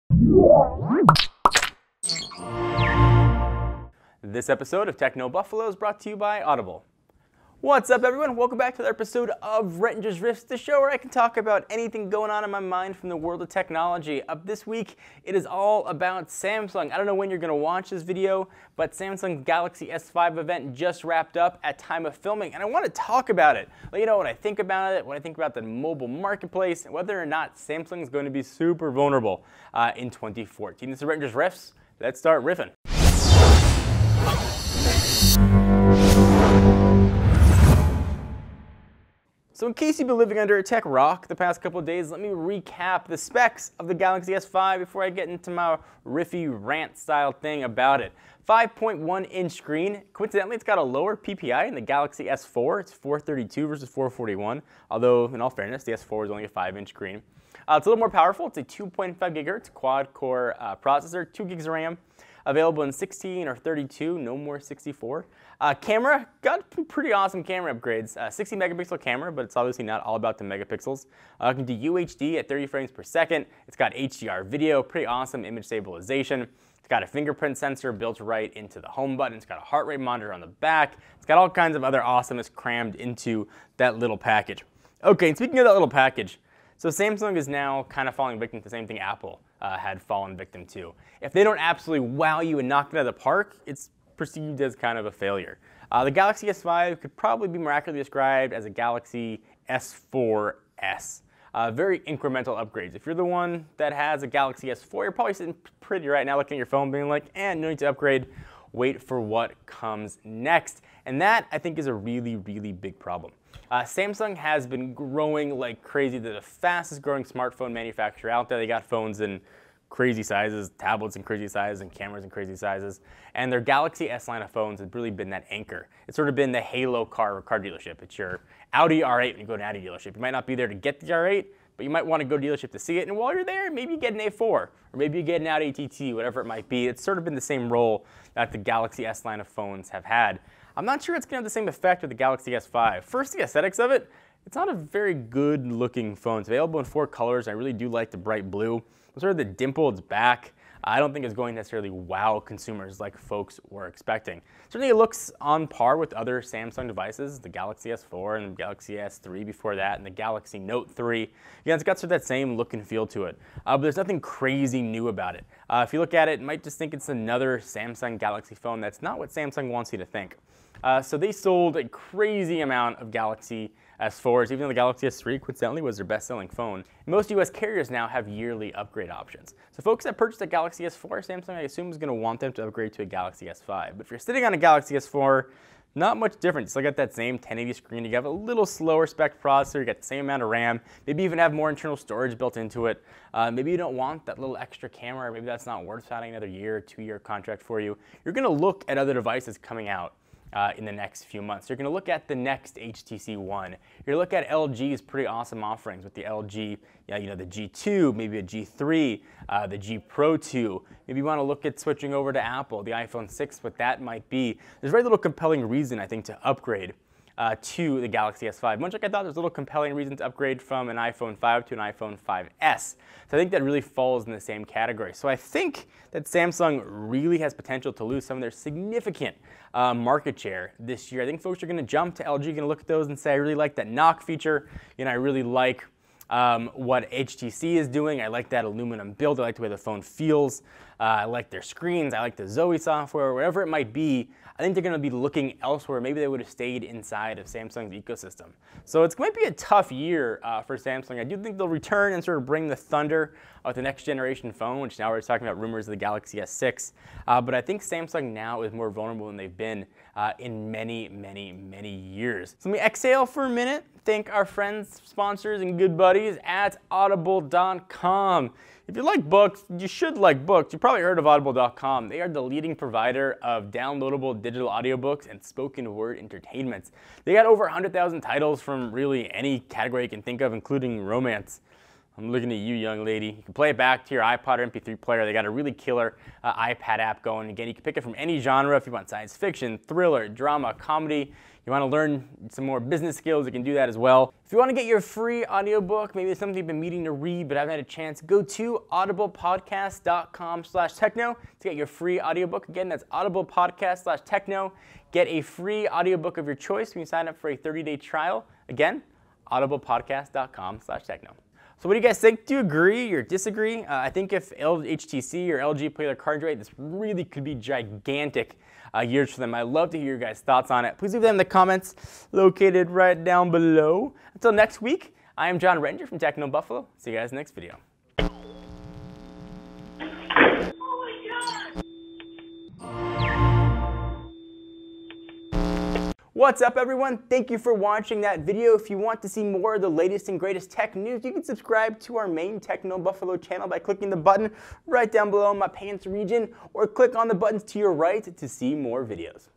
This episode of Techno Buffalo is brought to you by Audible. What's up, everyone? Welcome back to another episode of Rettinger's Riffs, the show where I can talk about anything going on in my mind from the world of technology. Up this week, it is all about Samsung. I don't know when you're going to watch this video, but Samsung's Galaxy S5 event just wrapped up at time of filming, and I want to talk about it. Let you know what I think about it, what I think about the mobile marketplace, and whether or not Samsung is going to be super vulnerable in 2014. This is Rettinger's Riffs. Let's start riffing. So in case you've been living under a tech rock the past couple of days, let me recap the specs of the Galaxy S5 before I get into my riffy rant style thing about it. 5.1-inch screen. Coincidentally, it's got a lower PPI in the Galaxy S4. It's 432 versus 441, although in all fairness, the S4 is only a 5-inch screen. It's a little more powerful. It's a 2.5 gigahertz quad-core processor, 2 gigs of RAM. Available in 16 or 32, no more 64. Camera, got pretty awesome camera upgrades. 60 megapixel camera, but it's obviously not all about the megapixels. It can do UHD at 30 frames per second. It's got HDR video, pretty awesome image stabilization. It's got a fingerprint sensor built right into the home button. It's got a heart rate monitor on the back. It's got all kinds of other awesomeness crammed into that little package. Okay, and speaking of that little package, so Samsung is now kind of falling victim to the same thing Apple had fallen victim to. If they don't absolutely wow you and knock it out of the park, it's perceived as kind of a failure. The Galaxy S5 could probably be more accurately described as a Galaxy S4S. Very incremental upgrades. If you're the one that has a Galaxy S4, you're probably sitting pretty right now looking at your phone being like, no need to upgrade, wait for what comes next. And that, I think, is a really, really big problem. Samsung has been growing like crazy. They're the fastest growing smartphone manufacturer out there. They got phones in crazy sizes, tablets in crazy sizes, and cameras in crazy sizes. And their Galaxy S line of phones has really been that anchor. It's sort of been the halo car dealership. It's your Audi R8 when you go to an Audi dealership. You might not be there to get the R8, but you might want to go to dealership to see it. And while you're there, maybe you get an A4, or maybe you get an Audi TT, whatever it might be. It's sort of been the same role that the Galaxy S line of phones have had. I'm not sure it's going to have the same effect with the Galaxy S5. First, the aesthetics of it, it's not a very good looking phone. It's available in 4 colors. I really do like the bright blue. Sort of the dimpled back, I don't think it's going to necessarily wow consumers like folks were expecting. Certainly it looks on par with other Samsung devices, the Galaxy S4 and the Galaxy S3 before that, and the Galaxy Note 3. Again, it's got sort of that same look and feel to it, but there's nothing crazy new about it. If you look at it, you might just think it's another Samsung Galaxy phone. That's not what Samsung wants you to think. So they sold a crazy amount of Galaxy S4s, even though the Galaxy S3 coincidentally was their best-selling phone. Most US carriers now have yearly upgrade options. So folks that purchased a Galaxy S4, Samsung I assume is going to want them to upgrade to a Galaxy S5. But if you're sitting on a Galaxy S4, not much different. You still got that same 1080 screen. You have a little slower spec processor. You got the same amount of RAM. Maybe even have more internal storage built into it. Maybe you don't want that little extra camera. Maybe that's not worth signing another year or 2-year contract for you. You're going to look at other devices coming out in the next few months. You're going to look at the next HTC One. You're going to look at LG's pretty awesome offerings with the LG, the G2, maybe a G3, the G Pro 2. Maybe you want to look at switching over to Apple, the iPhone 6, what that might be. There's very little compelling reason, I think, to upgrade to the Galaxy S5. Much like I thought there's a little compelling reason to upgrade from an iPhone 5 to an iPhone 5S. So I think that really falls in the same category. So I think that Samsung really has potential to lose some of their significant market share this year. I think folks are going to jump to LG, going to look at those and say, I really like that knock feature. I really like what HTC is doing. I like that aluminum build. I like the way the phone feels. I like their screens. I like the Zoe software, whatever it might be. I think they're going to be looking elsewhere. Maybe they would have stayed inside of Samsung's ecosystem. So it might be a tough year for Samsung. I do think they'll return and sort of bring the thunder with the next generation phone, which now we're talking about rumors of the Galaxy S6. But I think Samsung now is more vulnerable than they've been in many, many, many years. So let me exhale for a minute. Thank our friends, sponsors, and good buddies at Audible.com. If you like books, you should like books. You've probably heard of Audible.com. They are the leading provider of downloadable digital audiobooks and spoken word entertainments. They got over 100,000 titles from really any category you can think of, including romance. I'm looking at you, young lady. You can play it back to your iPod or MP3 player. They got a really killer iPad app going. Again, you can pick it from any genre if you want science fiction, thriller, drama, comedy. You want to learn some more business skills, you can do that as well. If you want to get your free audiobook, maybe it's something you've been meaning to read but haven't had a chance, go to audiblepodcast.com/techno to get your free audiobook. Again, that's audiblepodcast/techno. Get a free audiobook of your choice when you sign up for a 30-day trial. Again, audiblepodcast.com/techno. So what do you guys think? Do you agree or disagree? I think if HTC or LG play their cards right, this really could be gigantic years for them. I'd love to hear your guys' thoughts on it. Please leave them in the comments located right down below. Until next week, I am John Rettinger from Techno Buffalo. See you guys next video. What's up, everyone? Thank you for watching that video. If you want to see more of the latest and greatest tech news, you can subscribe to our main Techno Buffalo channel by clicking the button right down below in my pants region, or click on the buttons to your right to see more videos.